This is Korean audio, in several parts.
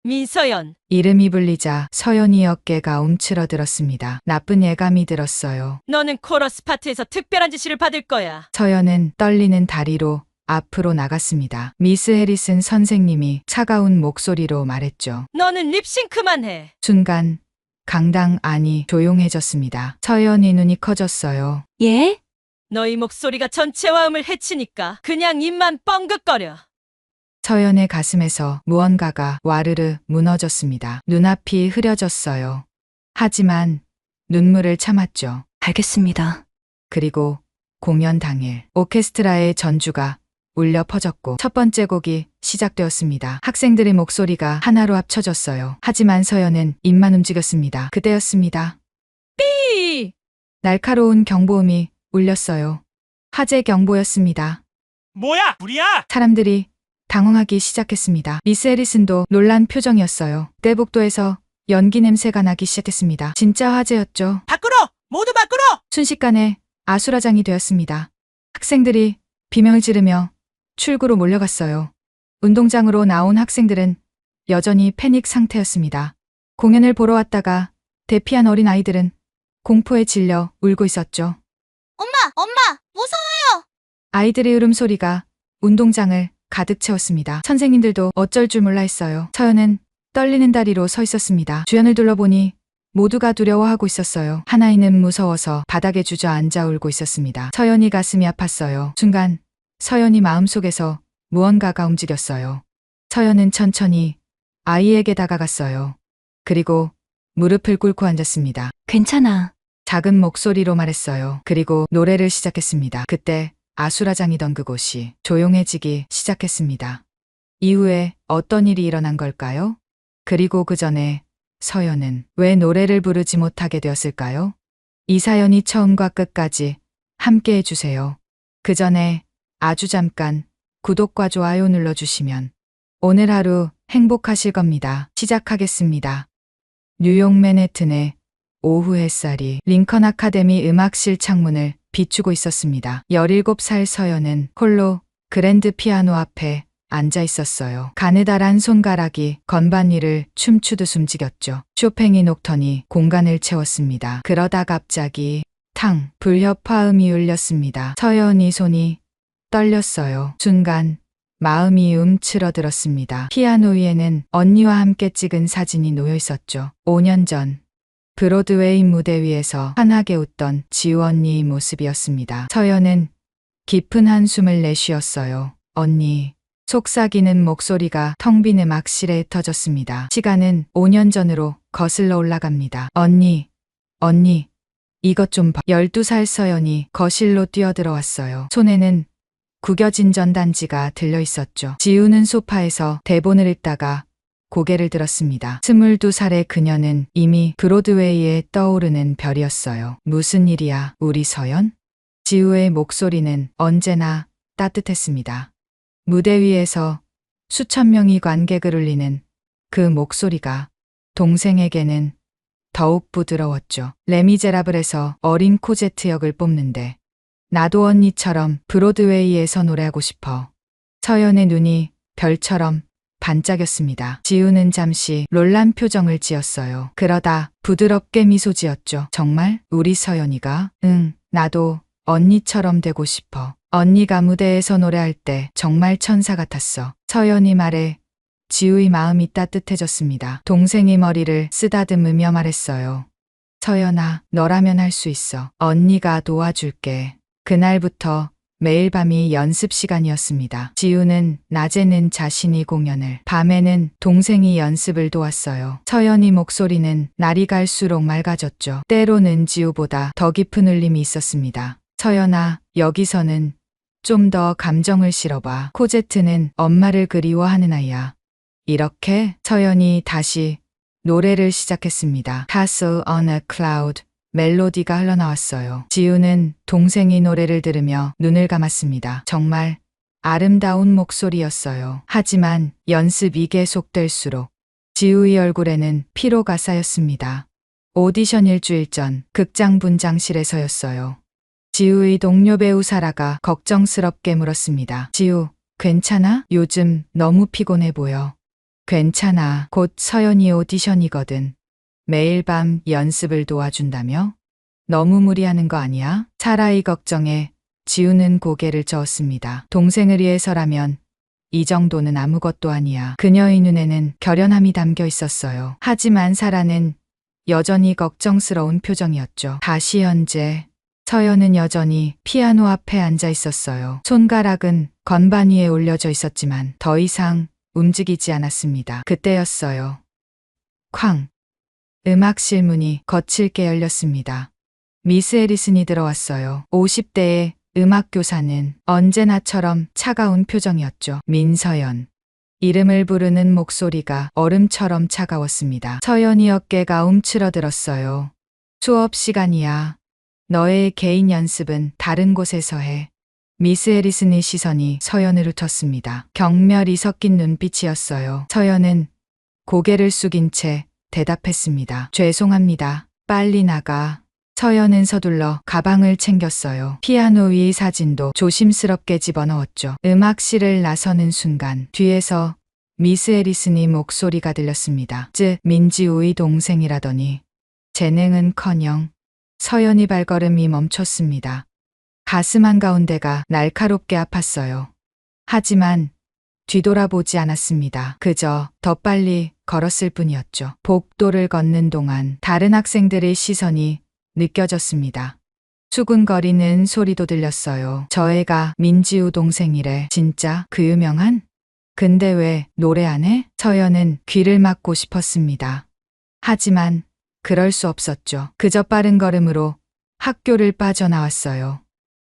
민서연. 이름이 불리자 서연이 어깨가 움츠러들었습니다. 나쁜 예감이 들었어요. 너는 코러스 파트에서 특별한 지시를 받을 거야. 서연은 떨리는 다리로 앞으로 나갔습니다. 미스 해리슨 선생님이 차가운 목소리로 말했죠. 너는 립싱크만 해. 순간 강당 안이 조용해졌습니다. 서연이 눈이 커졌어요. 예? 너희 목소리가 전체 화음을 해치니까 그냥 입만 뻥긋거려. 서연의 가슴에서 무언가가 와르르 무너졌습니다. 눈앞이 흐려졌어요. 하지만 눈물을 참았죠. 알겠습니다. 그리고 공연 당일 오케스트라의 전주가 울려 퍼졌고 첫 번째 곡이 시작되었습니다. 학생들의 목소리가 하나로 합쳐졌어요. 하지만 서연은 입만 움직였습니다. 그때였습니다. 삐! 날카로운 경보음이 울렸어요. 화재 경보였습니다. 뭐야? 불이야? 사람들이 당황하기 시작했습니다. 미스 해리슨도 놀란 표정이었어요. 떼복도에서 연기 냄새가 나기 시작했습니다. 진짜 화재였죠. 밖으로! 모두 밖으로! 순식간에 아수라장이 되었습니다. 학생들이 비명을 지르며 출구로 몰려갔어요. 운동장으로 나온 학생들은 여전히 패닉 상태였습니다. 공연을 보러 왔다가 대피한 어린 아이들은 공포에 질려 울고 있었죠. 엄마, 무서워요! 아이들의 울음소리가 운동장을 가득 채웠습니다. 선생님들도 어쩔 줄 몰라 했어요. 서연은 떨리는 다리로 서 있었습니다. 주변을 둘러보니 모두가 두려워하고 있었어요. 한 아이는 무서워서 바닥에 주저앉아 울고 있었습니다. 서연이 가슴이 아팠어요. 순간 서연이 마음속에서 무언가가 움직였어요. 서연은 천천히 아이에게 다가갔어요. 그리고 무릎을 꿇고 앉았습니다. 괜찮아. 작은 목소리로 말했어요. 그리고 노래를 시작했습니다. 그때 아수라장이던 그곳이 조용해지기 시작했습니다. 이후에 어떤 일이 일어난 걸까요? 그리고 그 전에 서연은 왜 노래를 부르지 못하게 되었을까요? 이 사연이 처음과 끝까지 함께 해주세요. 그 전에 아주 잠깐 구독과 좋아요 눌러주시면 오늘 하루 행복하실 겁니다. 시작하겠습니다. 뉴욕 맨해튼의 오후 햇살이 링컨 아카데미 음악실 창문을 비추고 있었습니다. 17살 서연은 홀로 그랜드 피아노 앞에 앉아 있었어요. 가느다란 손가락이 건반 위를 춤추듯 움직였죠. 쇼팽이 녹턴이 공간을 채웠습니다. 그러다 갑자기 탕! 불협 화음이 울렸습니다. 서연이 손이 떨렸어요. 순간 마음이 움츠러들었습니다. 피아노 위에는 언니와 함께 찍은 사진이 놓여 있었죠. 5년 전 브로드웨이 무대 위에서 환하게 웃던 지우 언니의 모습이었습니다. 서연은 깊은 한숨을 내쉬었어요. 언니. 속삭이는 목소리가 텅 빈 음악실에 터졌습니다. 시간은 5년 전으로 거슬러 올라갑니다. 언니, 이것 좀 봐. 12살 서연이 거실로 뛰어들어왔어요. 손에는 구겨진 전단지가 들려 있었죠. 지우는 소파에서 대본을 읽다가 고개를 들었습니다. 22살의 그녀는 이미 브로드웨이에 떠오르는 별이었어요. 무슨 일이야, 우리 서연? 지우의 목소리는 언제나 따뜻했습니다. 무대 위에서 수천 명이 관객을 울리는 그 목소리가 동생에게는 더욱 부드러웠죠. 레미제라블에서 어린 코제트 역을 뽑는데 나도 언니처럼 브로드웨이에서 노래하고 싶어. 서연의 눈이 별처럼 반짝였습니다. 지우는 잠시 놀란 표정을 지었어요. 그러다 부드럽게 미소 지었죠. 정말? 우리 서연이가? 응, 나도 언니처럼 되고 싶어. 언니가 무대에서 노래할 때 정말 천사 같았어. 서연이 말에 지우의 마음이 따뜻해졌습니다. 동생이 머리를 쓰다듬으며 말했어요. 서연아, 너라면 할 수 있어. 언니가 도와줄게. 그날부터 매일 밤이 연습 시간이었습니다. 지우는 낮에는 자신이 공연을, 밤에는 동생이 연습을 도왔어요. 서연이 목소리는 날이 갈수록 맑아졌죠. 때로는 지우보다 더 깊은 울림이 있었습니다. 서연아, 여기서는 좀 더 감정을 실어봐. 코제트는 엄마를 그리워하는 아이야. 이렇게 서연이 다시 노래를 시작했습니다. Castle on a Cloud. 멜로디가 흘러나왔어요. 지우는 동생이 노래를 들으며 눈을 감았습니다. 정말 아름다운 목소리였어요. 하지만 연습이 계속될수록 지우의 얼굴에는 피로가 쌓였습니다. 오디션 일주일 전 극장 분장실에서였어요. 지우의 동료 배우 사라가 걱정스럽게 물었습니다. 지우, 괜찮아? 요즘 너무 피곤해 보여. 괜찮아. 곧 서연이 오디션이거든. 매일 밤 연습을 도와준다며? 너무 무리하는 거 아니야? 사라이 걱정에 지우는 고개를 저었습니다. 동생을 위해서라면 이 정도는 아무것도 아니야. 그녀의 눈에는 결연함이 담겨 있었어요. 하지만 사라는 여전히 걱정스러운 표정이었죠. 다시 현재 서연은 여전히 피아노 앞에 앉아 있었어요. 손가락은 건반 위에 올려져 있었지만 더 이상 움직이지 않았습니다. 그때였어요. 쾅! 음악실 문이 거칠게 열렸습니다. 미스 해리슨이 들어왔어요. 50대의 음악교사는 언제나처럼 차가운 표정이었죠. 민서연. 이름을 부르는 목소리가 얼음처럼 차가웠습니다. 서연이 어깨가 움츠러들었어요. 수업 시간이야. 너의 개인 연습은 다른 곳에서 해. 미스 해리슨의 시선이 서연을 훑었습니다. 경멸이 섞인 눈빛이었어요. 서연은 고개를 숙인 채 대답했습니다. 죄송합니다. 빨리 나가. 서연은 서둘러 가방을 챙겼어요. 피아노 위 사진도 조심스럽게 집어넣었죠. 음악실을 나서는 순간 뒤에서 미스 해리슨의 목소리가 들렸습니다. 민지우의 동생이라더니 재능은커녕. 서연이 발걸음이 멈췄습니다. 가슴 한가운데가 날카롭게 아팠어요. 하지만 뒤돌아보지 않았습니다. 그저 더 빨리 걸었을 뿐이었죠. 복도를 걷는 동안 다른 학생들의 시선이 느껴졌습니다. 수근거리는 소리도 들렸어요. 저 애가 민지우 동생이래. 진짜 그 유명한? 근데 왜 노래 안 해? 서연은 귀를 막고 싶었습니다. 하지만 그럴 수 없었죠. 그저 빠른 걸음으로 학교를 빠져나왔어요.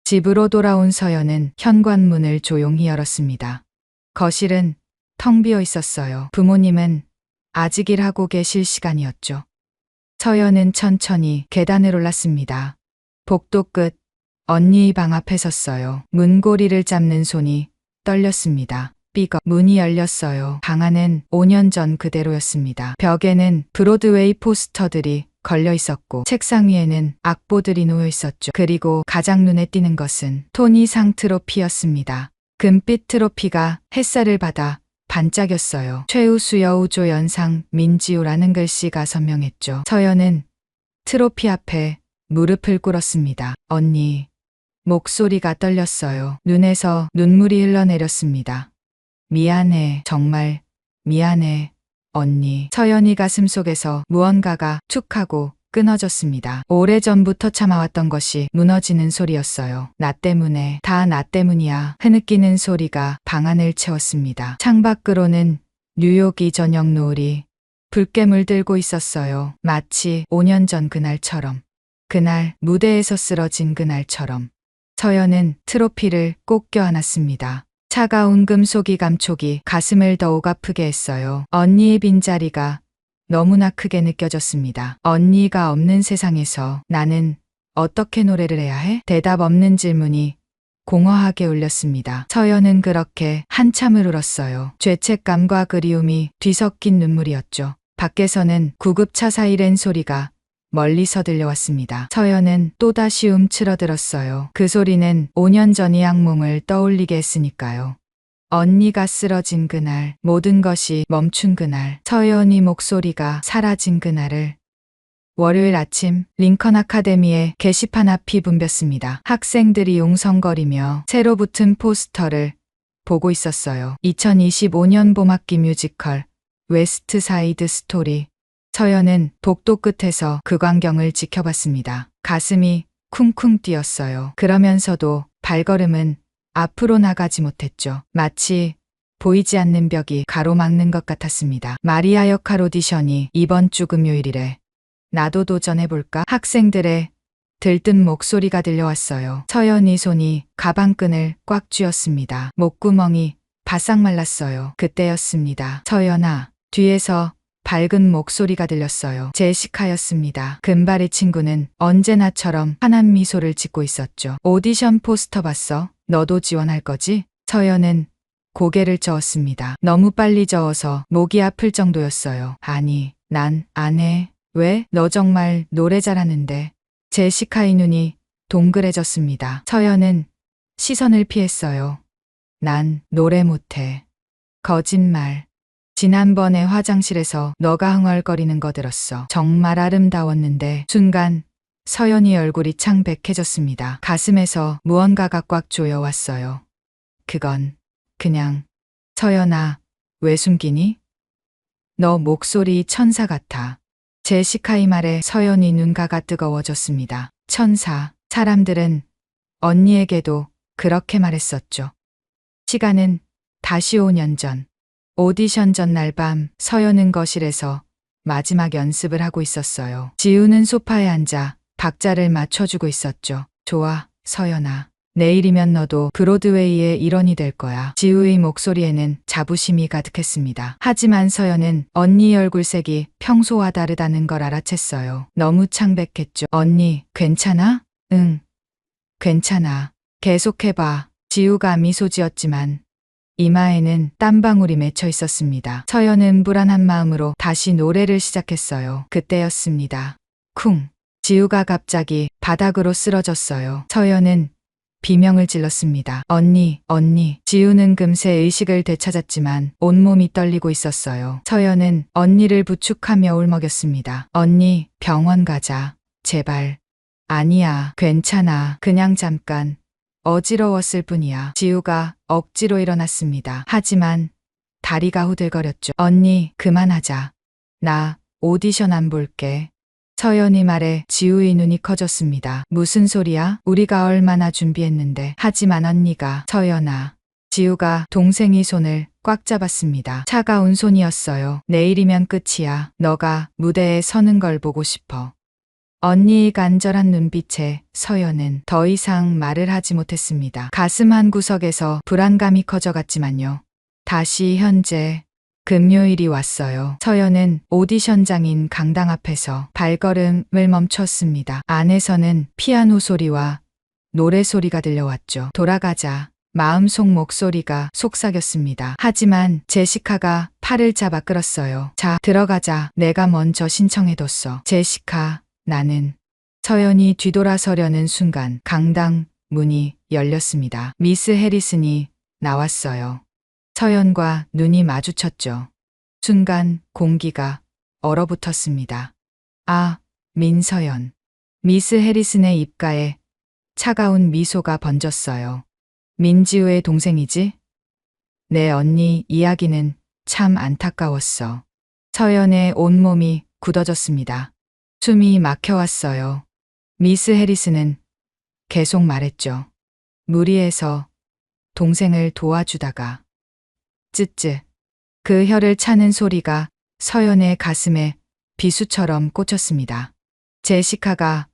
집으로 돌아온 서연은 현관문을 조용히 열었습니다. 거실은 텅 비어 있었어요. 부모님은 아직 일하고 계실 시간이었죠. 서연은 천천히 계단을 올랐습니다. 복도 끝 언니의 방 앞에 섰어요. 문고리를 잡는 손이 떨렸습니다. 삐걱 문이 열렸어요. 방 안은 5년 전 그대로였습니다. 벽에는 브로드웨이 포스터들이 걸려 있었고 책상 위에는 악보들이 놓여 있었죠. 그리고 가장 눈에 띄는 것은 토니상 트로피였습니다. 금빛 트로피가 햇살을 받아 반짝였어요. 최우수 여우조 연상 민지우라는 글씨가 선명했죠. 서연은 트로피 앞에 무릎을 꿇었습니다. 언니. 목소리가 떨렸어요. 눈에서 눈물이 흘러내렸습니다. 미안해. 정말 미안해. 언니. 서연이 가슴 속에서 무언가가 툭 하고 끊어졌습니다. 오래전부터 참아왔던 것이 무너지는 소리였어요. 나 때문에, 다 나 때문이야. 흐느끼는 소리가 방 안을 채웠습니다. 창밖으로는 뉴욕이 저녁 노을이 붉게 물들고 있었어요. 마치 5년 전 그날처럼. 그날 무대에서 쓰러진 그날처럼. 서연은 트로피를 꼭 껴안았습니다. 차가운 금속이 감촉이 가슴을 더욱 아프게 했어요. 언니의 빈자리가 너무나 크게 느껴졌습니다. 언니가 없는 세상에서 나는 어떻게 노래를 해야 해? 대답 없는 질문이 공허하게 울렸습니다. 서연은 그렇게 한참을 울었어요. 죄책감과 그리움이 뒤섞인 눈물이었죠. 밖에서는 구급차 사이렌 소리가 멀리서 들려왔습니다. 서연은 또다시 움츠러들었어요. 그 소리는 5년 전의 악몽을 떠올리게 했으니까요. 언니가 쓰러진 그날, 모든 것이 멈춘 그날, 서연이 목소리가 사라진 그날을. 월요일 아침 링컨 아카데미의 게시판 앞이 붐볐습니다. 학생들이 웅성거리며 새로 붙은 포스터를 보고 있었어요. 2025년 봄학기 뮤지컬 웨스트 사이드 스토리. 서연은 복도 끝에서 그 광경을 지켜봤습니다. 가슴이 쿵쿵 뛰었어요. 그러면서도 발걸음은 앞으로 나가지 못했죠. 마치 보이지 않는 벽이 가로막는 것 같았습니다. 마리아 역할 오디션이 이번 주 금요일이래. 나도 도전해볼까? 학생들의 들뜬 목소리가 들려왔어요. 서연이 손이 가방끈을 꽉 쥐었습니다. 목구멍이 바싹 말랐어요. 그때였습니다. 서연아. 뒤에서 밝은 목소리가 들렸어요. 제시카였습니다. 금발의 친구는 언제나처럼 환한 미소를 짓고 있었죠. 오디션 포스터 봤어? 너도 지원할 거지? 서연은 고개를 저었습니다. 너무 빨리 저어서 목이 아플 정도였어요. 아니, 난 안 해. 왜? 너 정말 노래 잘하는데. 제시카의 눈이 동그래졌습니다. 서연은 시선을 피했어요. 난 노래 못해. 거짓말. 지난번에 화장실에서 너가 흥얼거리는 거 들었어. 정말 아름다웠는데 순간 서연이 얼굴이 창백해졌습니다. 가슴에서 무언가가 꽉 조여왔어요. 그건 그냥 서연아, 왜 숨기니? 너 목소리 천사 같아. 제시카의 말에 서연이 눈가가 뜨거워졌습니다. 천사, 사람들은 언니에게도 그렇게 말했었죠. 시간은 다시 5년 전. 오디션 전날 밤 서연은 거실에서 마지막 연습을 하고 있었어요. 지우는 소파에 앉아 박자를 맞춰주고 있었죠. 좋아, 서연아. 내일이면 너도 브로드웨이의 일원이 될 거야. 지우의 목소리에는 자부심이 가득했습니다. 하지만 서연은 언니 얼굴색이 평소와 다르다는 걸 알아챘어요. 너무 창백했죠. 언니, 괜찮아? 응, 괜찮아. 계속해봐. 지우가 미소 지었지만 이마에는 땀방울이 맺혀 있었습니다. 서연은 불안한 마음으로 다시 노래를 시작했어요. 그때였습니다. 쿵. 지우가 갑자기 바닥으로 쓰러졌어요. 서연은 비명을 질렀습니다. 언니, 언니. 지우는 금세 의식을 되찾았지만 온몸이 떨리고 있었어요. 서연은 언니를 부축하며 울먹였습니다. 언니, 병원 가자. 제발. 아니야, 괜찮아. 그냥 잠깐. 어지러웠을 뿐이야. 지우가 억지로 일어났습니다. 하지만 다리가 후들거렸죠. 언니, 그만하자. 나 오디션 안 볼게. 서연이 말에 지우의 눈이 커졌습니다. 무슨 소리야? 우리가 얼마나 준비했는데. 하지만 언니가. 서연아. 지우가 동생의 손을 꽉 잡았습니다. 차가운 손이었어요. 내일이면 끝이야. 너가 무대에 서는 걸 보고 싶어. 언니의 간절한 눈빛에 서연은 더 이상 말을 하지 못했습니다. 가슴 한 구석에서 불안감이 커져갔지만요. 다시 현재 금요일이 왔어요. 서연은 오디션장인 강당 앞에서 발걸음을 멈췄습니다. 안에서는 피아노 소리와 노래 소리가 들려왔죠. 돌아가자. 마음속 목소리가 속삭였습니다. 하지만 제시카가 팔을 잡아 끌었어요. 자, 들어가자. 내가 먼저 신청해뒀어. 제시카. 나는. 서연이 뒤돌아서려는 순간 강당 문이 열렸습니다. 미스 해리슨이 나왔어요. 서연과 눈이 마주쳤죠. 순간 공기가 얼어붙었습니다. 아, 민서연. 미스 해리슨의 입가에 차가운 미소가 번졌어요. 민지우의 동생이지? 내 언니 이야기는 참 안타까웠어. 서연의 온몸이 굳어졌습니다. 숨이 막혀왔어요. 미스 해리슨은 계속 말했죠. 무리해서 동생을 도와주다가. 쯧쯧. 그 혀를 차는 소리가 서연의 가슴에 비수처럼 꽂혔습니다. 제시카가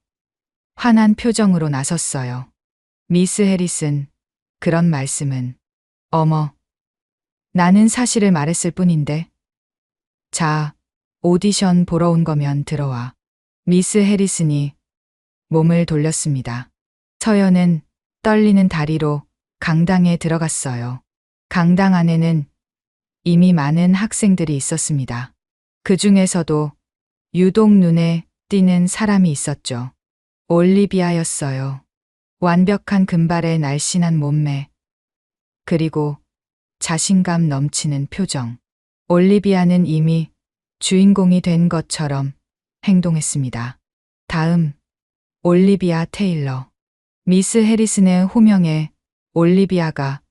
화난 표정으로 나섰어요. 미스 해리슨, 그런 말씀은. 어머. 나는 사실을 말했을 뿐인데. 자, 오디션 보러 온 거면 들어와. 미스 해리슨이 몸을 돌렸습니다. 서연은 떨리는 다리로 강당에 들어갔어요. 강당 안에는 이미 많은 학생들이 있었습니다. 그 중에서도 유독 눈에 띄는 사람이 있었죠. 올리비아였어요. 완벽한 금발의 날씬한 몸매, 그리고 자신감 넘치는 표정. 올리비아는 이미 주인공이 된 것처럼 행동했습니다. 다음, 올리비아 테일러. 미스 해리슨의 호명에 올리비아가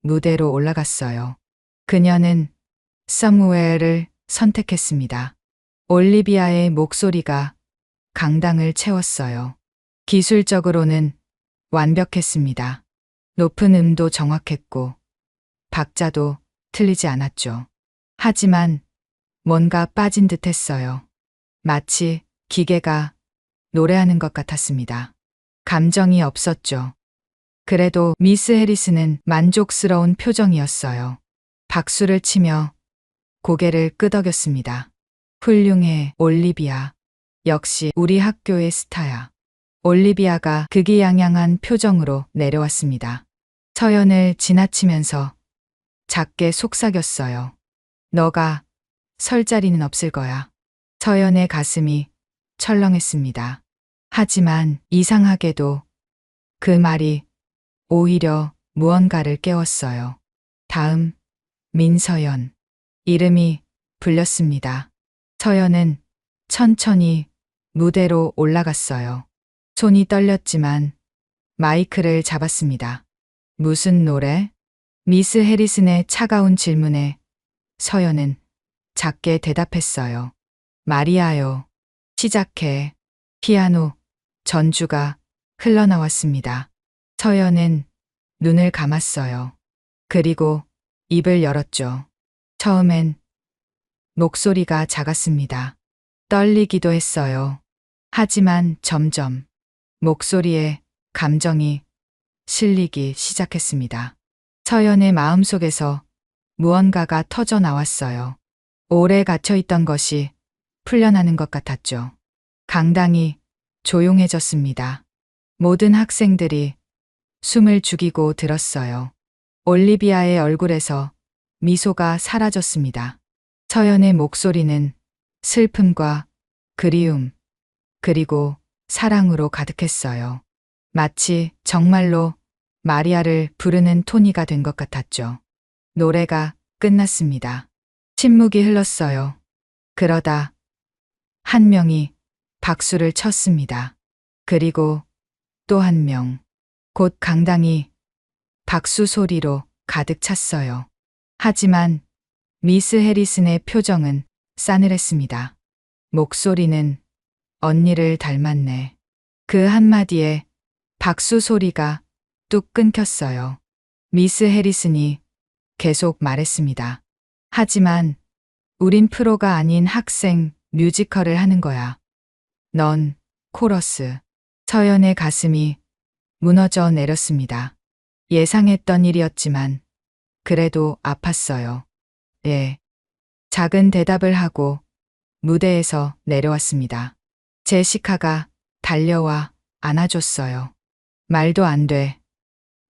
무대로 올라갔어요. 그녀는 Somewhere를 선택했습니다. 올리비아의 목소리가 강당을 채웠어요. 기술적으로는 완벽했습니다. 높은 음도 정확했고 박자도 틀리지 않았죠. 하지만 뭔가 빠진 듯했어요. 마치 기계가 노래하는 것 같았습니다. 감정이 없었죠. 그래도 미스 해리슨은 만족스러운 표정이었어요. 박수를 치며 고개를 끄덕였습니다. 훌륭해, 올리비아. 역시 우리 학교의 스타야. 올리비아가 극이양양한 표정으로 내려왔습니다. 서연을 지나치면서 작게 속삭였어요. 너가 설 자리는 없을 거야. 서연의 가슴이 철렁했습니다. 하지만 이상하게도 그 말이 오히려 무언가를 깨웠어요. 다음, 민서연. 이름이 불렸습니다. 서연은 천천히 무대로 올라갔어요. 손이 떨렸지만 마이크를 잡았습니다. 무슨 노래? 미스 해리슨의 차가운 질문에 서연은 작게 대답했어요. 마리아요. 시작해. 피아노 전주가 흘러나왔습니다. 서연은 눈을 감았어요. 그리고 입을 열었죠. 처음엔 목소리가 작았습니다. 떨리기도 했어요. 하지만 점점 목소리에 감정이 실리기 시작했습니다. 서연의 마음속에서 무언가가 터져 나왔어요. 오래 갇혀있던 것이 풀려나는 것 같았죠. 강당이 조용해졌습니다. 모든 학생들이 숨을 죽이고 들었어요. 올리비아의 얼굴에서 미소가 사라졌습니다. 서연의 목소리는 슬픔과 그리움, 그리고 사랑으로 가득했어요. 마치 정말로 마리아를 부르는 토니가 된 것 같았죠. 노래가 끝났습니다. 침묵이 흘렀어요. 그러다 한 명이 박수를 쳤습니다. 그리고 또 한 명. 곧 강당이 박수 소리로 가득 찼어요. 하지만 미스 해리슨의 표정은 싸늘했습니다. 목소리는 언니를 닮았네. 그 한마디에 박수 소리가 뚝 끊겼어요. 미스 해리슨이 계속 말했습니다. 하지만 우린 프로가 아닌 학생 뮤지컬을 하는 거야. 넌 코러스. 서연의 가슴이 무너져 내렸습니다. 예상했던 일이었지만 그래도 아팠어요. 예. 작은 대답을 하고 무대에서 내려왔습니다. 제시카가 달려와 안아줬어요. 말도 안 돼.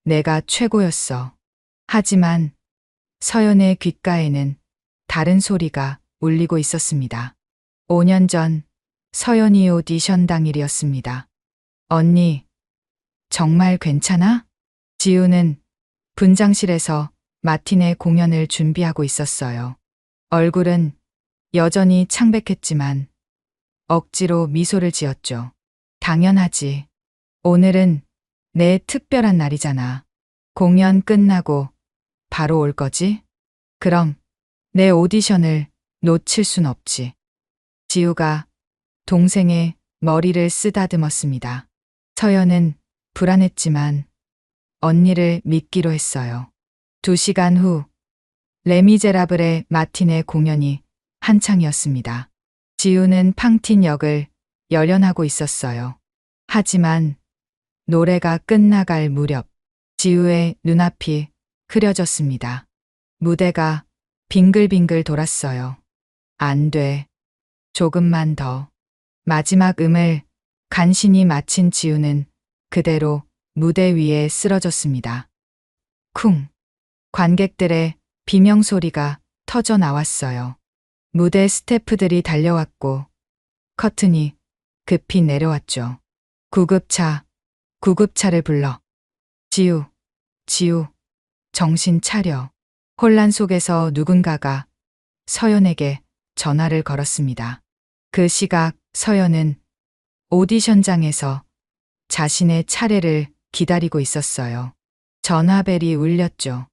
내가 최고였어. 하지만 서연의 귓가에는 다른 소리가 울리고 있었습니다. 5년 전 서연이 오디션 당일이었습니다. 언니, 정말 괜찮아? 지우는 분장실에서 마틴의 공연을 준비하고 있었어요. 얼굴은 여전히 창백했지만 억지로 미소를 지었죠. 당연하지. 오늘은 내 특별한 날이잖아. 공연 끝나고 바로 올 거지? 그럼 내 오디션을 놓칠 순 없지. 지우가 동생의 머리를 쓰다듬었습니다. 서연은 불안했지만 언니를 믿기로 했어요. 2시간 후 레미제라블의 마틴의 공연이 한창이었습니다. 지우는 팡틴 역을 열연하고 있었어요. 하지만 노래가 끝나갈 무렵 지우의 눈앞이 흐려졌습니다. 무대가 빙글빙글 돌았어요. 안 돼. 조금만 더. 마지막 음을 간신히 마친 지우는 그대로 무대 위에 쓰러졌습니다. 쿵. 관객들의 비명소리가 터져 나왔어요. 무대 스태프들이 달려왔고 커튼이 급히 내려왔죠. 구급차를 불러. 지우, 정신 차려. 혼란 속에서 누군가가 서연에게 전화를 걸었습니다. 그 시각 서연은 오디션장에서 자신의 차례를 기다리고 있었어요. 전화벨이 울렸죠.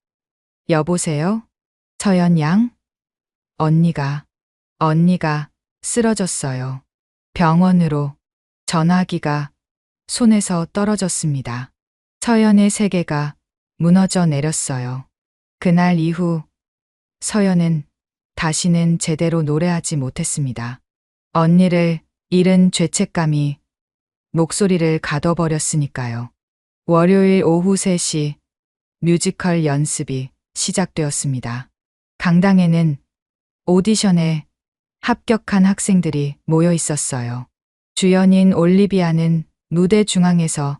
여보세요? 서연 양? 언니가 쓰러졌어요. 병원으로. 전화기가 손에서 떨어졌습니다. 서연의 세계가 무너져 내렸어요. 그날 이후 서연은 다시는 제대로 노래하지 못했습니다. 언니를 잃은 죄책감이 목소리를 가둬버렸으니까요. 월요일 오후 3시 뮤지컬 연습이 시작되었습니다. 강당에는 오디션에 합격한 학생들이 모여 있었어요. 주연인 올리비아는 무대 중앙에서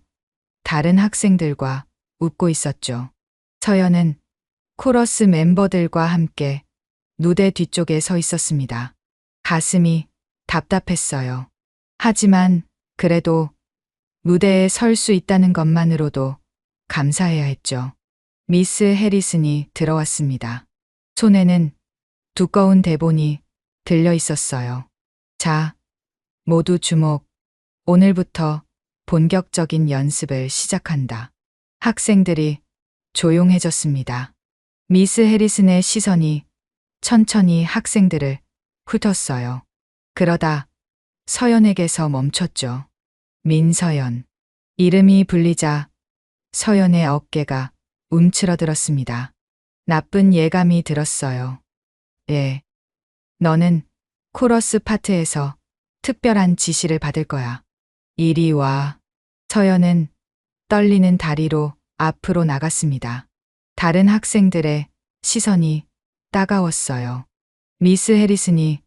다른 학생들과 웃고 있었죠. 서연은 코러스 멤버들과 함께 무대 뒤쪽에 서 있었습니다. 가슴이 답답했어요. 하지만 그래도 무대에 설 수 있다는 것만으로도 감사해야 했죠. 미스 해리슨이 들어왔습니다. 손에는 두꺼운 대본이 들려 있었어요. 자, 모두 주목. 오늘부터 본격적인 연습을 시작한다. 학생들이 조용해졌습니다. 미스 해리슨의 시선이 천천히 학생들을 훑었어요. 그러다 서연에게서 멈췄죠. 민서연. 이름이 불리자 서연의 어깨가 움츠러들었습니다. 나쁜 예감이 들었어요. 예. 너는 코러스 파트에서 특별한 지시를 받을 거야. 이리 와. 서연은 떨리는 다리로 앞으로 나갔습니다. 다른 학생들의 시선이 따가웠어요. 미스 해리슨이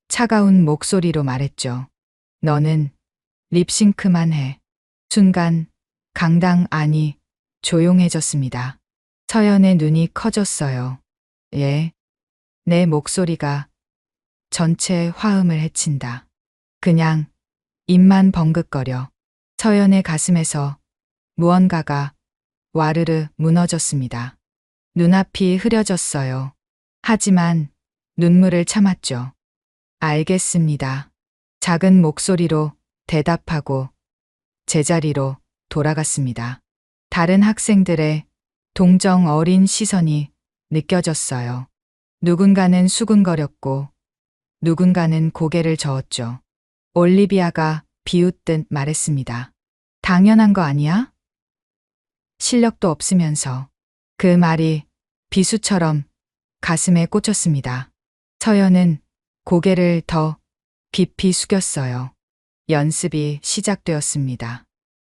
차가운 목소리로 말했죠. 너는 립싱크만 해. 순간 강당 안이 조용해졌습니다. 서연의 눈이 커졌어요. 예. 내 목소리가 전체 화음을 헤친다. 그냥 입만 벙긋거려. 서연의 가슴에서 무언가가 와르르 무너졌습니다. 눈앞이 흐려졌어요. 하지만 눈물을 참았죠. 알겠습니다. 작은 목소리로 대답하고 제자리로 돌아갔습니다. 다른 학생들의 동정 어린 시선이 느껴졌어요. 누군가는 수근거렸고 누군가는 고개를 저었죠. 올리비아가 비웃듯 말했습니다. 당연한 거 아니야? 실력도 없으면서. 그 말이 비수처럼 가슴에 꽂혔습니다. 서연은 고개를 더 깊이 숙였어요. 연습이 시작되었습니다.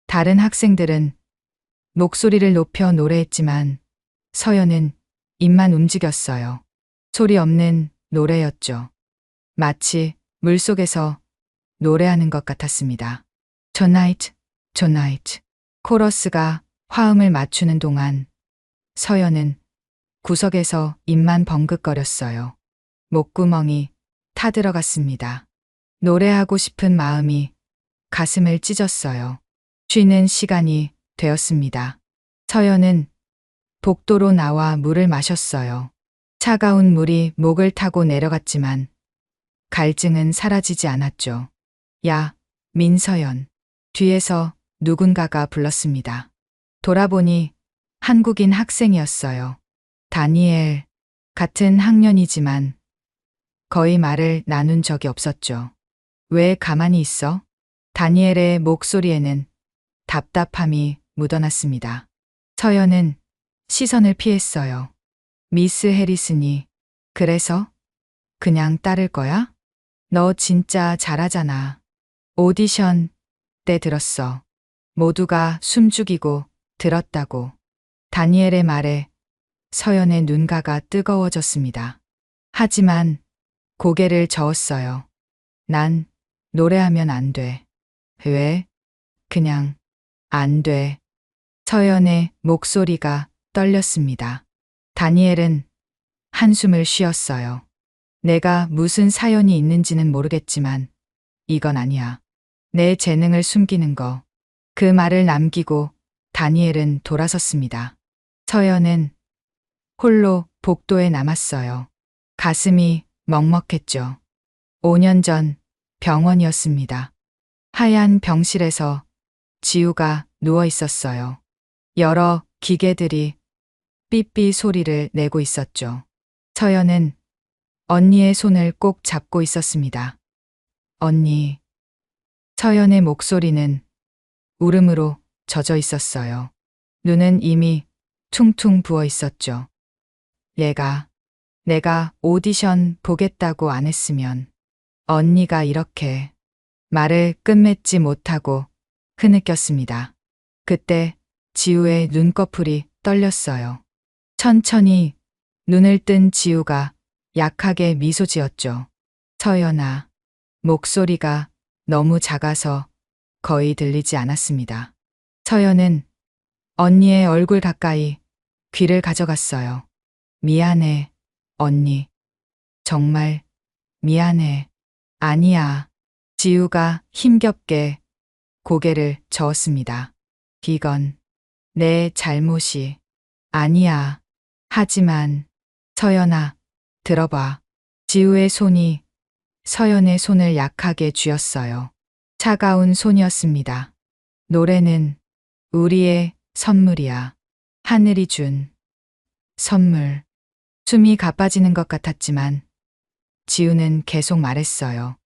다른 학생들은 목소리를 높여 노래했지만 서연은 입만 움직였어요. 소리 없는 노래였죠. 마치 물속에서 노래하는 것 같았습니다. Tonight, tonight. 코러스가 화음을 맞추는 동안 서연은 구석에서 입만 벙긋거렸어요. 목구멍이 타들어갔습니다. 노래하고 싶은 마음이 가슴을 찢었어요. 쉬는 시간이 되었습니다. 서연은 복도로 나와 물을 마셨어요. 차가운 물이 목을 타고 내려갔지만 갈증은 사라지지 않았죠. 야, 민서연. 뒤에서 누군가가 불렀습니다. 돌아보니 한국인 학생이었어요. 다니엘. 같은 학년이지만 거의 말을 나눈 적이 없었죠. 왜 가만히 있어? 다니엘의 목소리에는 답답함이 묻어났습니다. 서연은 시선을 피했어요. 미스 해리슨이 그래서 그냥 따를 거야? 너 진짜 잘하잖아. 오디션 때 들었어. 모두가 숨죽이고 들었다고. 다니엘의 말에 서연의 눈가가 뜨거워졌습니다. 하지만 고개를 저었어요. 난 노래하면 안 돼. 왜? 그냥 안 돼. 서연의 목소리가 떨렸습니다. 다니엘은 한숨을 쉬었어요. 내가 무슨 사연이 있는지는 모르겠지만 이건 아니야. 내 재능을 숨기는 거. 그 말을 남기고 다니엘은 돌아섰습니다. 서연은 홀로 복도에 남았어요. 가슴이 먹먹했죠. 5년 전 병원이었습니다. 하얀 병실에서 지우가 누워 있었어요. 여러 기계들이 삐삐 소리를 내고 있었죠. 서연은 언니의 손을 꼭 잡고 있었습니다. 언니. 서연의 목소리는 울음으로 젖어 있었어요. 눈은 이미 퉁퉁 부어 있었죠. 내가 오디션 보겠다고 안 했으면 언니가 이렇게 말을 끝맺지 못하고 흐느꼈습니다. 그때 지우의 눈꺼풀이 떨렸어요. 천천히 눈을 뜬 지우가 약하게 미소 지었죠. 서연아. 목소리가 너무 작아서 거의 들리지 않았습니다. 서연은 언니의 얼굴 가까이 귀를 가져갔어요. 미안해, 언니. 정말 미안해. 아니야. 지우가 힘겹게 고개를 저었습니다. 이건 내 잘못이 아니야. 하지만 서연아, 들어봐. 지우의 손이 서연의 손을 약하게 쥐었어요. 차가운 손이었습니다. 노래는 우리의 선물이야. 하늘이 준 선물. 숨이 가빠지는 것 같았지만 지우는 계속 말했어요.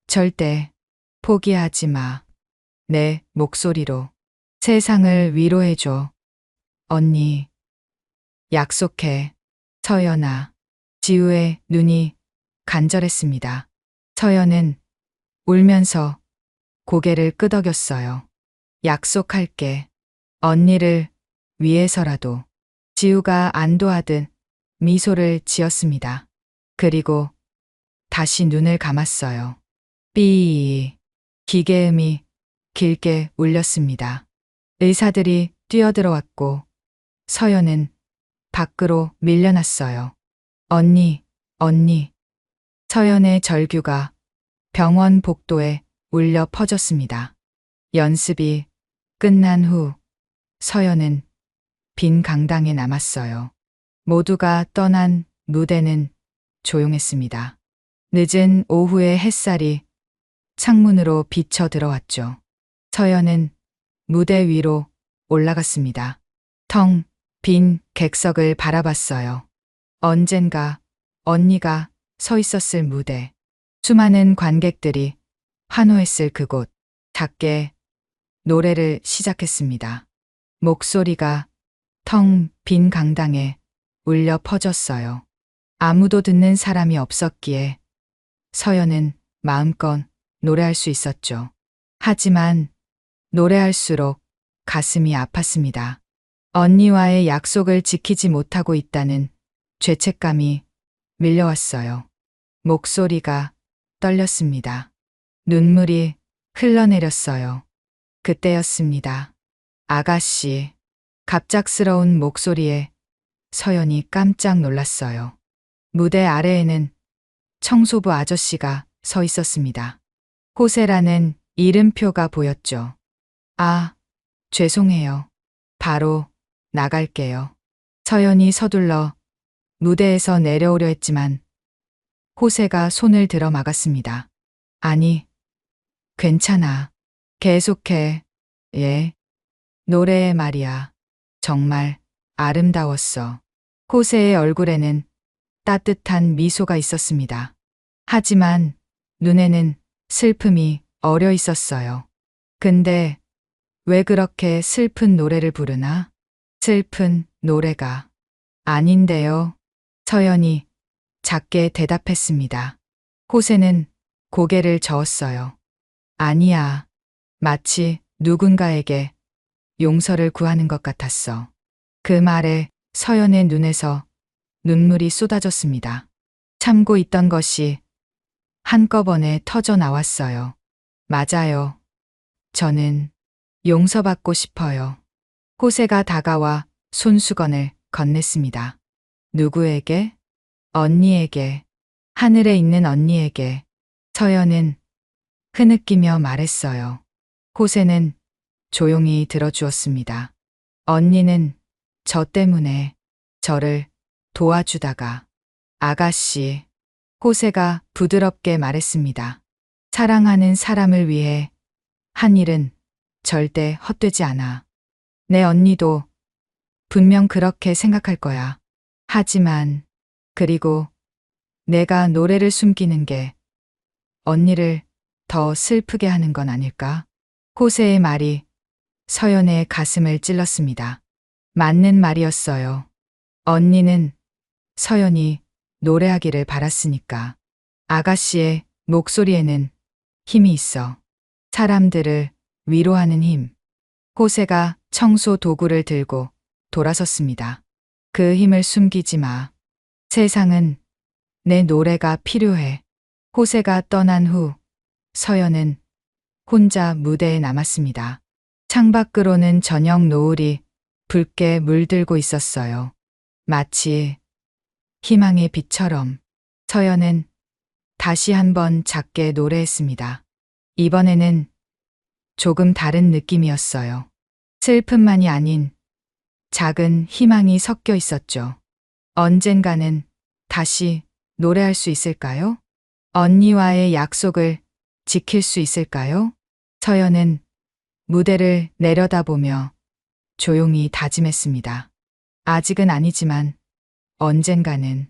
절대 포기하지 마. 내 목소리로 세상을 위로해줘. 언니, 약속해. 서연아. 지우의 눈이 간절했습니다. 서연은 울면서 고개를 끄덕였어요. 약속할게. 언니를 위해서라도. 지우가 안도하듯 미소를 지었습니다. 그리고 다시 눈을 감았어요. 삐. 기계음이 길게 울렸습니다. 의사들이 뛰어들어왔고 서연은 밖으로 밀려났어요. 언니. 서연의 절규가 병원 복도에 울려 퍼졌습니다. 연습이 끝난 후 서연은 빈 강당에 남았어요. 모두가 떠난 무대는 조용했습니다. 늦은 오후의 햇살이 창문으로 비쳐 들어왔죠. 서연은 무대 위로 올라갔습니다. 텅 빈 객석을 바라봤어요. 언젠가 언니가 서 있었을 무대. 수많은 관객들이 환호했을 그곳. 작게 노래를 시작했습니다. 목소리가 텅 빈 강당에 울려 퍼졌어요. 아무도 듣는 사람이 없었기에 서연은 마음껏 노래할 수 있었죠. 하지만 노래할수록 가슴이 아팠습니다. 언니와의 약속을 지키지 못하고 있다는 죄책감이 밀려왔어요. 목소리가 떨렸습니다. 눈물이 흘러내렸어요. 그때였습니다. 아가씨. 갑작스러운 목소리에 서연이 깜짝 놀랐어요. 무대 아래에는 청소부 아저씨가 서 있었습니다. 호세라는 이름표가 보였죠. 아, 죄송해요. 바로 나갈게요. 서연이 서둘러 무대에서 내려오려 했지만 호세가 손을 들어 막았습니다. 아니, 괜찮아. 계속해. 예. 노래의 말이야. 정말 아름다웠어. 호세의 얼굴에는 따뜻한 미소가 있었습니다. 하지만 눈에는 슬픔이 어려 있었어요. 근데 왜 그렇게 슬픈 노래를 부르나? 슬픈 노래가 아닌데요. 서연이 작게 대답했습니다. 호세는 고개를 저었어요. 아니야. 마치 누군가에게 용서를 구하는 것 같았어. 그 말에 서연의 눈에서 눈물이 쏟아졌습니다. 참고 있던 것이 한꺼번에 터져 나왔어요. 맞아요. 저는 용서받고 싶어요. 호세가 다가와 손수건을 건넸습니다. 누구에게? 언니에게. 하늘에 있는 언니에게. 서연은 흐느끼며 말했어요. 호세는 조용히 들어주었습니다. 언니는 저 때문에 저를 도와주다가. 아가씨. 호세가 부드럽게 말했습니다. 사랑하는 사람을 위해 한 일은 절대 헛되지 않아. 내 언니도 분명 그렇게 생각할 거야. 하지만 그리고 내가 노래를 숨기는 게 언니를 더 슬프게 하는 건 아닐까? 호세의 말이 서연의 가슴을 찔렀습니다. 맞는 말이었어요. 언니는 서연이 노래하기를 바랐으니까. 아가씨의 목소리에는 힘이 있어. 사람들을 위로하는 힘. 호세가 청소 도구를 들고 돌아섰습니다. 그 힘을 숨기지 마. 세상은 내 노래가 필요해. 호세가 떠난 후 서연은 혼자 무대에 남았습니다. 창밖으로는 저녁 노을이 붉게 물들고 있었어요. 마치 희망의 빛처럼. 서연은 다시 한번 작게 노래했습니다. 이번에는 조금 다른 느낌이었어요. 슬픔만이 아닌 작은 희망이 섞여 있었죠. 언젠가는 다시 노래할 수 있을까요? 언니와의 약속을 지킬 수 있을까요? 서연은 무대를 내려다보며 조용히 다짐했습니다. 아직은 아니지만 언젠가는.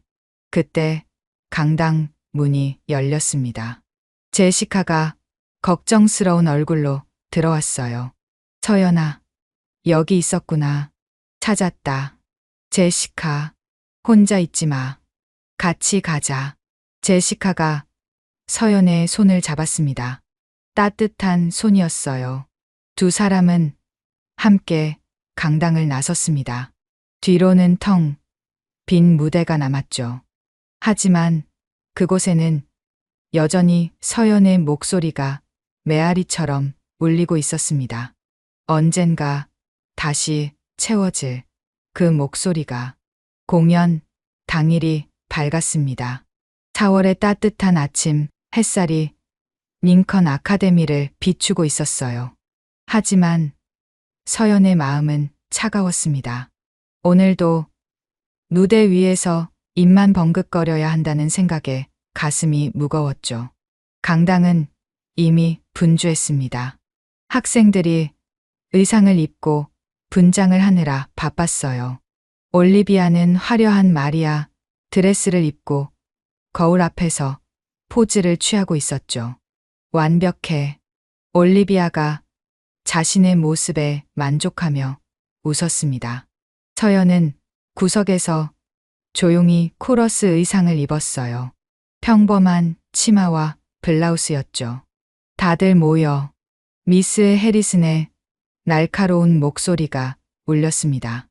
그때 강당 문이 열렸습니다. 제시카가 걱정스러운 얼굴로 들어왔어요. 서연아, 여기 있었구나. 찾았다. 제시카, 혼자 있지 마. 같이 가자. 제시카가 서연의 손을 잡았습니다. 따뜻한 손이었어요. 두 사람은 함께 강당을 나섰습니다. 뒤로는 텅 빈 무대가 남았죠. 하지만 그곳에는 여전히 서연의 목소리가 메아리처럼 울리고 있었습니다. 언젠가 다시 채워질 그 목소리가. 공연 당일이 밝았습니다. 4월의 따뜻한 아침, 햇살이 링컨 아카데미를 비추고 있었어요. 하지만 서연의 마음은 차가웠습니다. 오늘도 무대 위에서 입만 벙긋거려야 한다는 생각에 가슴이 무거웠죠. 강당은 이미 분주했습니다. 학생들이 의상을 입고 분장을 하느라 바빴어요. 올리비아는 화려한 마리아 드레스를 입고 거울 앞에서 포즈를 취하고 있었죠. 완벽해. 올리비아가 자신의 모습에 만족하며 웃었습니다. 서연은 구석에서 조용히 코러스 의상을 입었어요. 평범한 치마와 블라우스였죠. 다들 모여 미스 해리슨의 날카로운 목소리가 울렸습니다.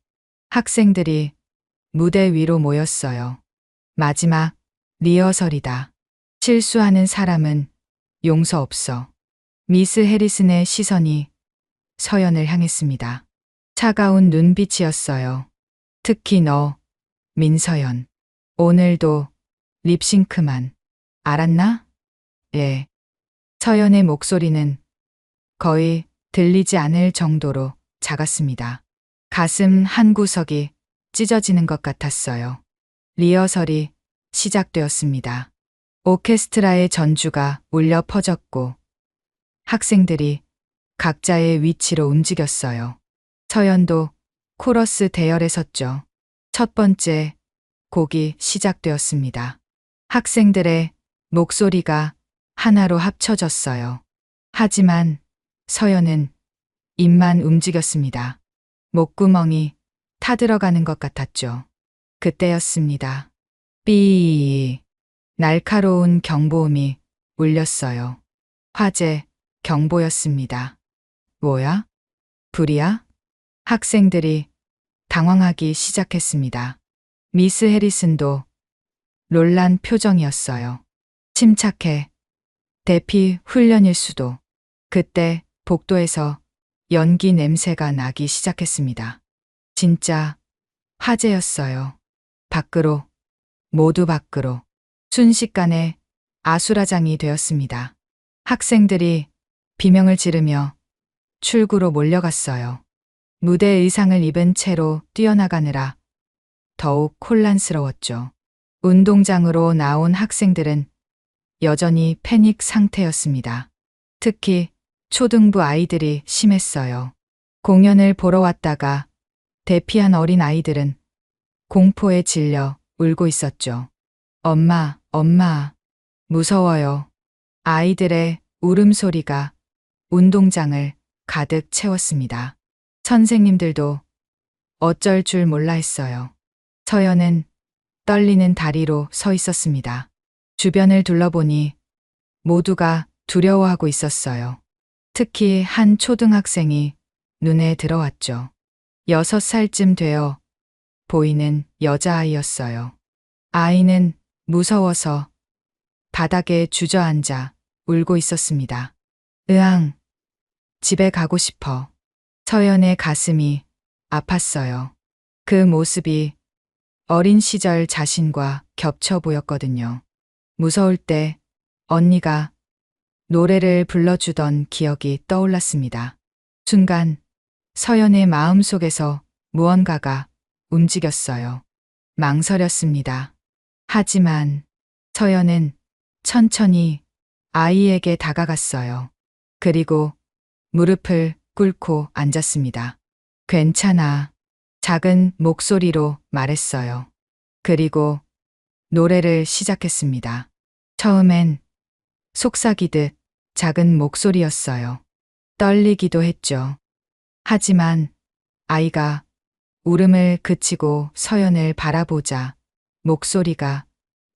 학생들이 무대 위로 모였어요. 마지막 리허설이다. 실수하는 사람은 용서 없어. 미스 해리슨의 시선이 서연을 향했습니다. 차가운 눈빛이었어요. 특히 너, 민서연. 오늘도 립싱크만. 알았나? 예. 서연의 목소리는 거의 들리지 않을 정도로 작았습니다. 가슴 한 구석이 찢어지는 것 같았어요. 리허설이 시작되었습니다. 오케스트라의 전주가 울려 퍼졌고 학생들이 각자의 위치로 움직였어요. 서연도 코러스 대열에 섰죠. 첫 번째 곡이 시작되었습니다. 학생들의 목소리가 하나로 합쳐졌어요. 하지만 서연은 입만 움직였습니다. 목구멍이 타들어가는 것 같았죠. 그때였습니다. 삐. 날카로운 경보음이 울렸어요. 화재 경보였습니다. 뭐야? 불이야? 학생들이 당황하기 시작했습니다. 미스 해리슨도 놀란 표정이었어요. 침착해. 대피 훈련일 수도. 그때 복도에서 연기 냄새가 나기 시작했습니다. 진짜 화재였어요. 밖으로, 모두 밖으로. 순식간에 아수라장이 되었습니다. 학생들이 비명을 지르며 출구로 몰려갔어요. 무대 의상을 입은 채로 뛰어나가느라 더욱 혼란스러웠죠. 운동장으로 나온 학생들은 여전히 패닉 상태였습니다. 특히 초등부 아이들이 심했어요. 공연을 보러 왔다가 대피한 어린 아이들은 공포에 질려 울고 있었죠. 엄마, 엄마, 무서워요. 아이들의 울음소리가 운동장을 가득 채웠습니다. 선생님들도 어쩔 줄 몰라 했어요. 서연은 떨리는 다리로 서 있었습니다. 주변을 둘러보니 모두가 두려워하고 있었어요. 특히 한 초등학생이 눈에 들어왔죠. 6살쯤 되어 보이는 여자아이였어요. 아이는 무서워서 바닥에 주저앉아 울고 있었습니다. 으앙, 집에 가고 싶어. 서연의 가슴이 아팠어요. 그 모습이 어린 시절 자신과 겹쳐 보였거든요. 무서울 때 언니가 노래를 불러주던 기억이 떠올랐습니다. 순간 서연의 마음속에서 무언가가 움직였어요. 망설였습니다. 하지만 서연은 천천히 아이에게 다가갔어요. 그리고 무릎을 꿇고 앉았습니다. 괜찮아. 작은 목소리로 말했어요. 그리고 노래를 시작했습니다. 처음엔 속삭이듯 작은 목소리였어요. 떨리기도 했죠. 하지만 아이가 울음을 그치고 서연을 바라보자 목소리가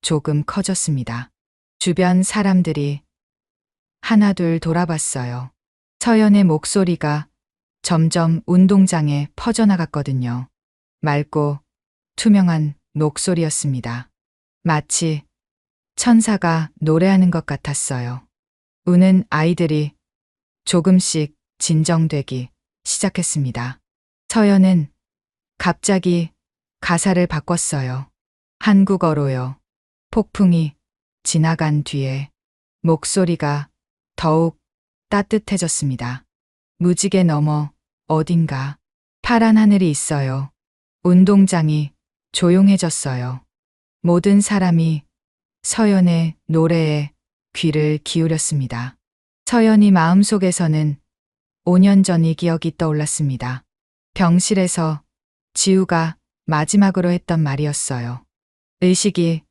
조금 커졌습니다. 주변 사람들이 하나둘 돌아봤어요. 서연의 목소리가 점점 운동장에 퍼져나갔거든요. 맑고 투명한 목소리였습니다. 마치 천사가 노래하는 것 같았어요. 우는 아이들이 조금씩 진정되기 시작했습니다. 서연은 갑자기 가사를 바꿨어요. 한국어로요. 폭풍이 지나간 뒤에 목소리가 더욱 따뜻해졌습니다. 무지개 너머 어딘가 파란 하늘이 있어요. 운동장이 조용해졌어요. 모든 사람이 서연의 노래에 귀를 기울였습니다. 서연이 마음속에서는 5년 전의 기억이 떠올랐습니다. 병실에서 지우가 마지막으로 했던 말이었어요. 의식이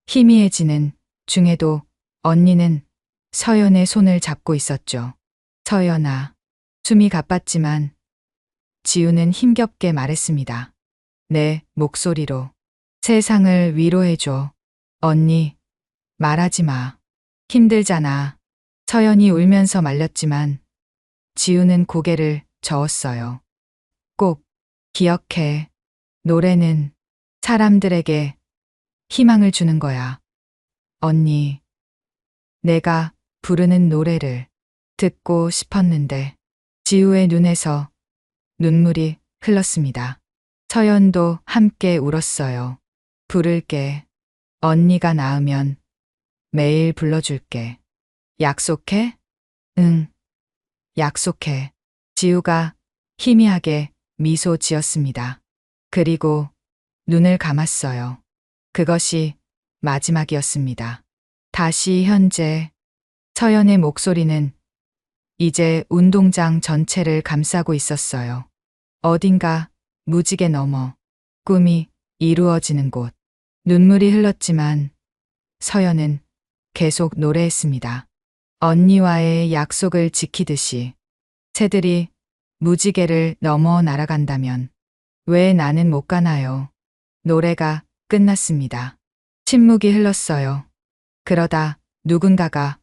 희미해지는 중에도 언니는 서연의 손을 잡고 있었죠. 서연아. 숨이 가빴지만 지우는 힘겹게 말했습니다. 내 목소리로. 세상을 위로해줘. 언니, 말하지 마. 힘들잖아. 서연이 울면서 말렸지만 지우는 고개를 저었어요. 꼭 기억해. 노래는 사람들에게 희망을 주는 거야. 언니, 내가 부르는 노래를 듣고 싶었는데 지우의 눈에서 눈물이 흘렀습니다. 서연도 함께 울었어요. 부를게. 언니가 나으면 매일 불러줄게. 약속해? 응. 약속해. 지우가 희미하게 미소 지었습니다. 그리고 눈을 감았어요. 그것이 마지막이었습니다. 다시 현재 서연의 목소리는 이제 운동장 전체를 감싸고 있었어요. 어딘가 무지개 넘어 꿈이 이루어지는 곳. 눈물이 흘렀지만 서연은 계속 노래했습니다. 언니와의 약속을 지키듯이 새들이 무지개를 넘어 날아간다면 왜 나는 못 가나요? 노래가 끝났습니다. 침묵이 흘렀어요. 그러다 누군가가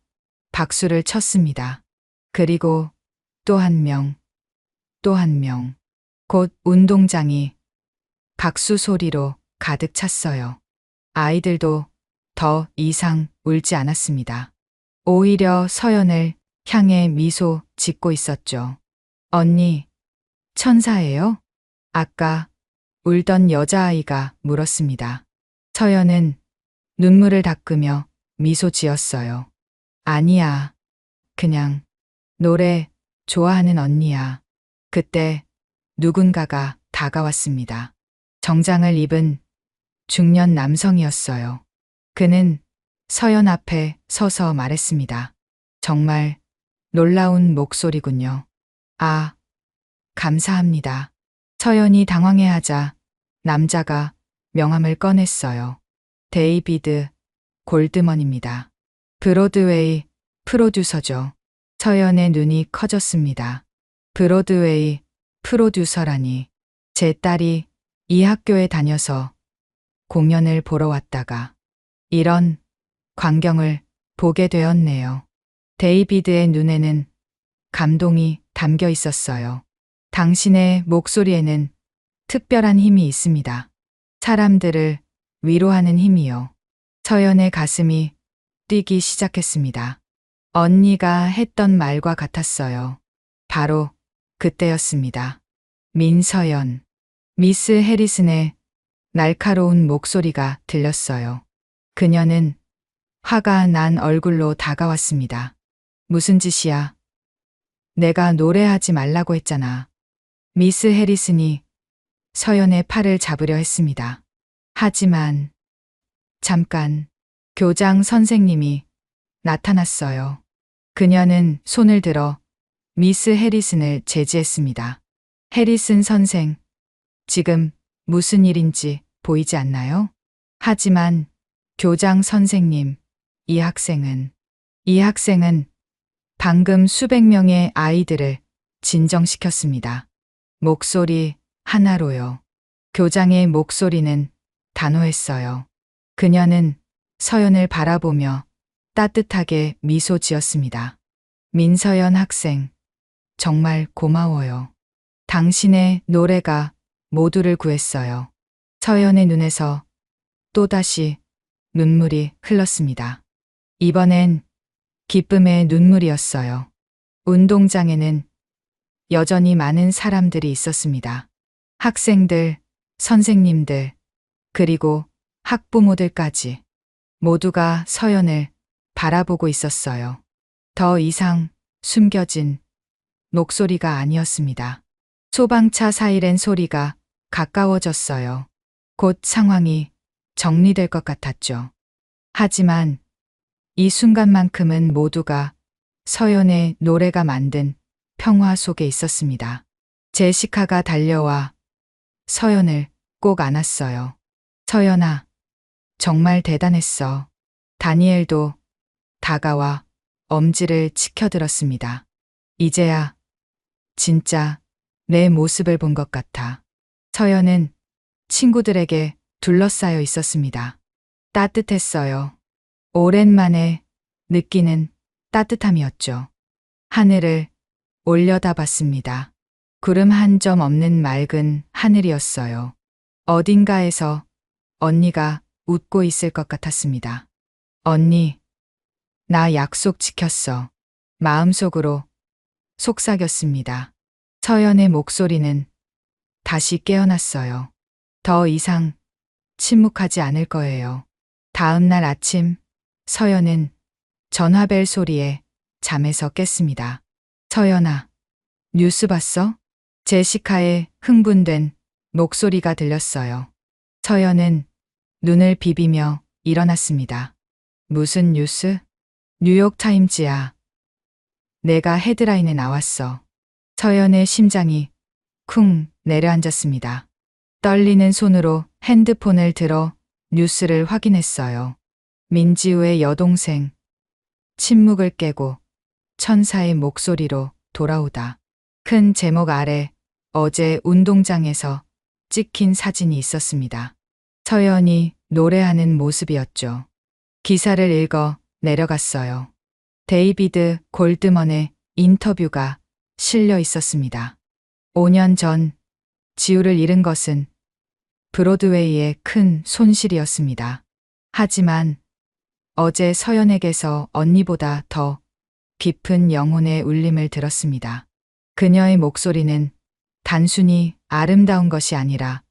박수를 쳤습니다. 그리고 또 한 명, 또 한 명. 곧 운동장이 박수 소리로 가득 찼어요. 아이들도 더 이상 울지 않았습니다. 오히려 서연을 향해 미소 짓고 있었죠. 언니, 천사예요? 아까 울던 여자아이가 물었습니다. 서연은 눈물을 닦으며 미소 지었어요. 아니야. 그냥 노래 좋아하는 언니야. 그때 누군가가 다가왔습니다. 정장을 입은 중년 남성이었어요. 그는 서연 앞에 서서 말했습니다. 정말 놀라운 목소리군요. 아, 감사합니다. 서연이 당황해하자 남자가 명함을 꺼냈어요. 데이비드 골드먼입니다. 브로드웨이 프로듀서죠. 서연의 눈이 커졌습니다. 브로드웨이 프로듀서라니. 제 딸이 이 학교에 다녀서 공연을 보러 왔다가 이런 광경을 보게 되었네요. 데이비드의 눈에는 감동이 담겨 있었어요. 당신의 목소리에는 특별한 힘이 있습니다. 사람들을 위로하는 힘이요. 서연의 가슴이 뛰기 시작했습니다. 언니가 했던 말과 같았어요. 바로 그때였습니다. 민서연. 미스 해리슨의 날카로운 목소리가 들렸어요. 그녀는 화가 난 얼굴로 다가왔습니다. 무슨 짓이야? 내가 노래하지 말라고 했잖아. 미스 해리슨이 서연의 팔을 잡으려 했습니다. 하지만 잠깐 교장 선생님이 나타났어요. 그녀는 손을 들어 미스 해리슨을 제지했습니다. 해리슨 선생, 지금 무슨 일인지 보이지 않나요? 하지만 교장 선생님, 이 학생은 방금 수백 명의 아이들을 진정시켰습니다. 목소리 하나로요. 교장의 목소리는 단호했어요. 그녀는 서연을 바라보며 따뜻하게 미소 지었습니다. 민서연 학생, 정말 고마워요. 당신의 노래가 모두를 구했어요. 서연의 눈에서 또다시 눈물이 흘렀습니다. 이번엔 기쁨의 눈물이었어요. 운동장에는 여전히 많은 사람들이 있었습니다. 학생들, 선생님들, 그리고 학부모들까지 모두가 서연을 바라보고 있었어요. 더 이상 숨겨진 목소리가 아니었습니다. 소방차 사이렌 소리가 가까워졌어요. 곧 상황이 정리될 것 같았죠. 하지만 이 순간만큼은 모두가 서연의 노래가 만든 평화 속에 있었습니다. 제시카가 달려와 서연을 꼭 안았어요. 서연아, 정말 대단했어. 다니엘도 다가와 엄지를 치켜들었습니다. 이제야 진짜 내 모습을 본 것 같아. 서연은 친구들에게 둘러싸여 있었습니다. 따뜻했어요. 오랜만에 느끼는 따뜻함이었죠. 하늘을 올려다봤습니다. 구름 한 점 없는 맑은 하늘이었어요. 어딘가에서 언니가 웃고 있을 것 같았습니다. 언니, 나 약속 지켰어. 마음속으로 속삭였습니다. 서연의 목소리는 다시 깨어났어요. 더 이상 침묵하지 않을 거예요. 다음 날 아침, 서연은 전화벨 소리에 잠에서 깼습니다. 서연아, 뉴스 봤어? 제시카의 흥분된 목소리가 들렸어요. 서연은 눈을 비비며 일어났습니다. 무슨 뉴스? 뉴욕타임즈야. 내가 헤드라인에 나왔어. 서연의 심장이 쿵 내려앉았습니다. 떨리는 손으로 핸드폰을 들어 뉴스를 확인했어요. 민지우의 여동생. 침묵을 깨고 천사의 목소리로 돌아오다. 큰 제목 아래 어제 운동장에서 찍힌 사진이 있었습니다. 서연이 노래하는 모습이었죠. 기사를 읽어 내려갔어요. 데이비드 골드먼의 인터뷰가 실려 있었습니다. 5년 전 지우를 잃은 것은 브로드웨이의 큰 손실이었습니다. 하지만 어제 서연에게서 언니보다 더 깊은 영혼의 울림을 들었습니다. 그녀의 목소리는 단순히 아름다운 것이 아니라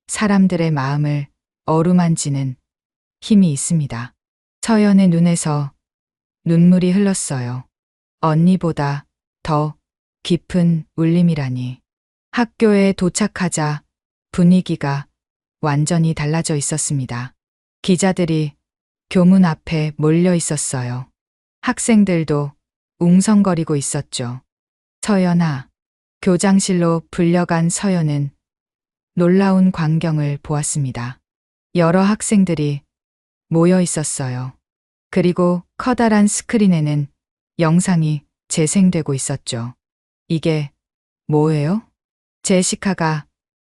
사람들의 마음을 어루만지는 힘이 있습니다. 서연의 눈에서 눈물이 흘렀어요. 언니보다 더 깊은 울림이라니. 학교에 도착하자 분위기가 완전히 달라져 있었습니다. 기자들이 교문 앞에 몰려 있었어요. 학생들도 웅성거리고 있었죠. 서연아, 교장실로 불려간 서연은 놀라운 광경을 보았습니다. 여러 학생들이 모여 있었어요. 그리고 커다란 스크린에는 영상이 재생되고 있었죠. 이게 뭐예요? 제시카가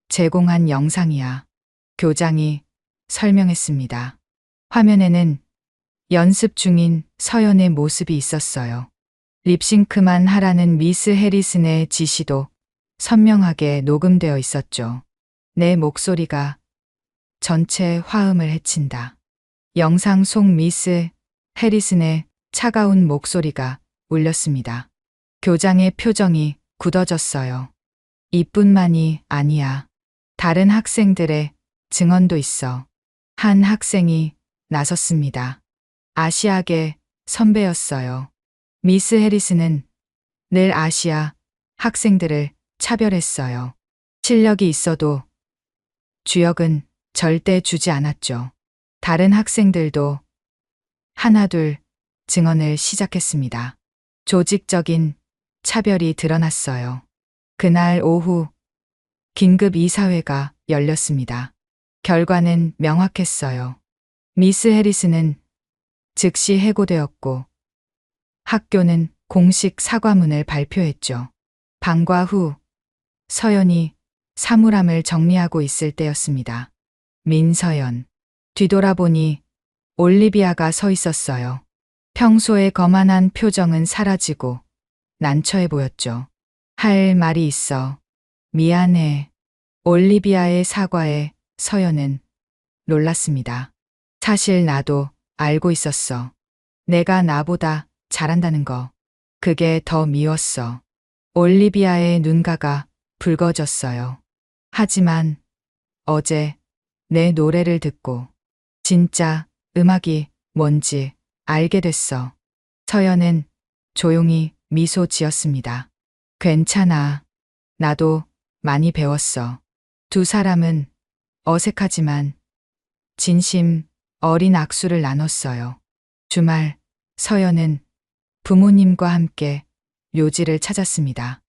제공한 영상이야. 교장이 설명했습니다. 화면에는 연습 중인 서연의 모습이 있었어요. 립싱크만 하라는 미스 해리슨의 지시도 선명하게 녹음되어 있었죠. 내 목소리가 전체 화음을 헤친다. 영상 속 미스 해리슨의 차가운 목소리가 울렸습니다. 교장의 표정이 굳어졌어요. 이뿐만이 아니야. 다른 학생들의 증언도 있어. 한 학생이 나섰습니다. 아시아계 선배였어요. 미스 해리슨은 늘 아시아 학생들을 차별했어요. 실력이 있어도 주역은 절대 주지 않았죠. 다른 학생들도 하나둘 증언을 시작했습니다. 조직적인 차별이 드러났어요. 그날 오후 긴급 이사회가 열렸습니다. 결과는 명확했어요. 미스 해리스는 즉시 해고되었고 학교는 공식 사과문을 발표했죠. 방과 후 서연이 사물함을 정리하고 있을 때였습니다. 민서연. 뒤돌아보니 올리비아가 서 있었어요. 평소의 거만한 표정은 사라지고 난처해 보였죠. 할 말이 있어. 미안해. 올리비아의 사과에 서연은 놀랐습니다. 사실 나도 알고 있었어. 내가 나보다 잘한다는 거. 그게 더 미웠어. 올리비아의 눈가가 붉어졌어요. 하지만 어제 내 노래를 듣고 진짜 음악이 뭔지 알게 됐어. 서연은 조용히 미소 지었습니다. 괜찮아. 나도 많이 배웠어. 두 사람은 어색하지만 진심 어린 악수를 나눴어요. 주말 서연은 부모님과 함께 묘지를 찾았습니다.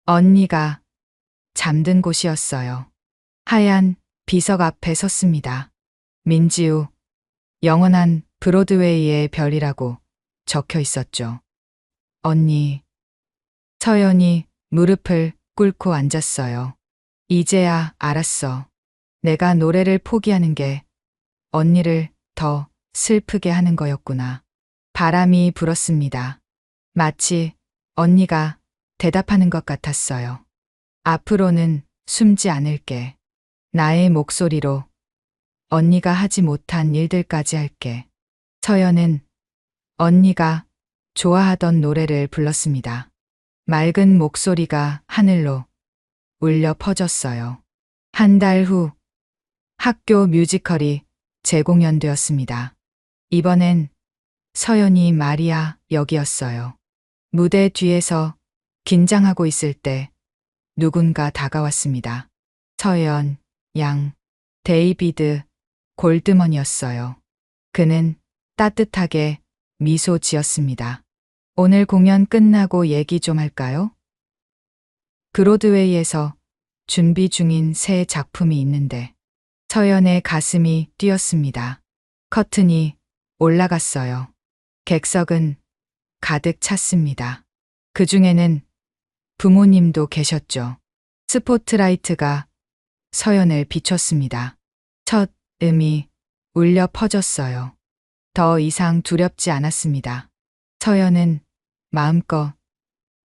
언니가 잠든 곳이었어요. 하얀 비석 앞에 섰습니다. 민지우, 영원한 브로드웨이의 별이라고 적혀 있었죠. 언니. 서연이 무릎을 꿇고 앉았어요. 이제야 알았어. 내가 노래를 포기하는 게 언니를 더 슬프게 하는 거였구나. 바람이 불었습니다. 마치 언니가 대답하는 것 같았어요. 앞으로는 숨지 않을게. 나의 목소리로 언니가 하지 못한 일들까지 할게. 서연은 언니가 좋아하던 노래를 불렀습니다. 맑은 목소리가 하늘로 울려 퍼졌어요. 한 달 후 학교 뮤지컬이 재공연되었습니다. 이번엔 서연이 마리아 역이었어요. 무대 뒤에서 긴장하고 있을 때 누군가 다가왔습니다. 서연, 양, 데이비드 골드먼이었어요. 그는 따뜻하게 미소 지었습니다. 오늘 공연 끝나고 얘기 좀 할까요? 브로드웨이에서 준비 중인 새 작품이 있는데 서연의 가슴이 뛰었습니다. 커튼이 올라갔어요. 객석은 가득 찼습니다. 그 중에는 부모님도 계셨죠. 스포트라이트가 서연을 비췄습니다. 첫 음이 울려 퍼졌어요. 더 이상 두렵지 않았습니다. 서연은 마음껏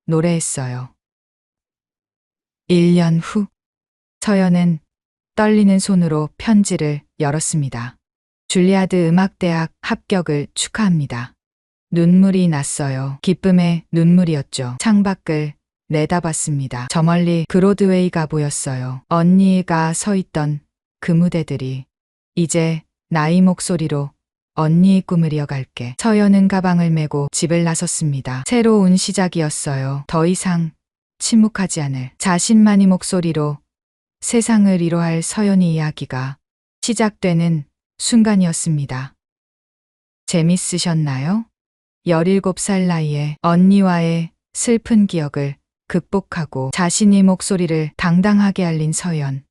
노래했어요. 1년 후 서연은 떨리는 손으로 편지를 열었습니다. 줄리아드 음악대학 합격을 축하합니다. 눈물이 났어요. 기쁨의 눈물이었죠. 창밖을 내다봤습니다. 저 멀리 브로드웨이가 보였어요. 언니가 서 있던 그 무대들이. 이제 나의 목소리로 언니의 꿈을 이어갈게. 서연은 가방을 메고 집을 나섰습니다. 새로운 시작이었어요. 더 이상 침묵하지 않을 자신만의 목소리로 세상을 위로할 서연의 이야기가 시작되는 순간이었습니다. 재밌으셨나요? 17살 나이에 언니와의 슬픈 기억을 극복하고 자신의 목소리를 당당하게 알린 서연.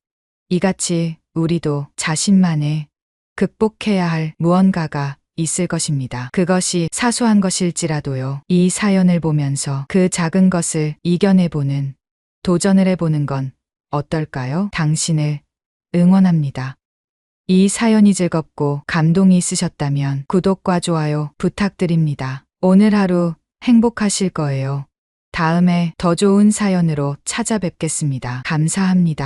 이같이 우리도 자신만의 극복해야 할 무언가가 있을 것입니다. 그것이 사소한 것일지라도요. 이 사연을 보면서 그 작은 것을 이겨내보는, 도전을 해보는 건 어떨까요? 당신을 응원합니다. 이 사연이 즐겁고 감동이 있으셨다면 구독과 좋아요 부탁드립니다. 오늘 하루 행복하실 거예요. 다음에 더 좋은 사연으로 찾아뵙겠습니다. 감사합니다.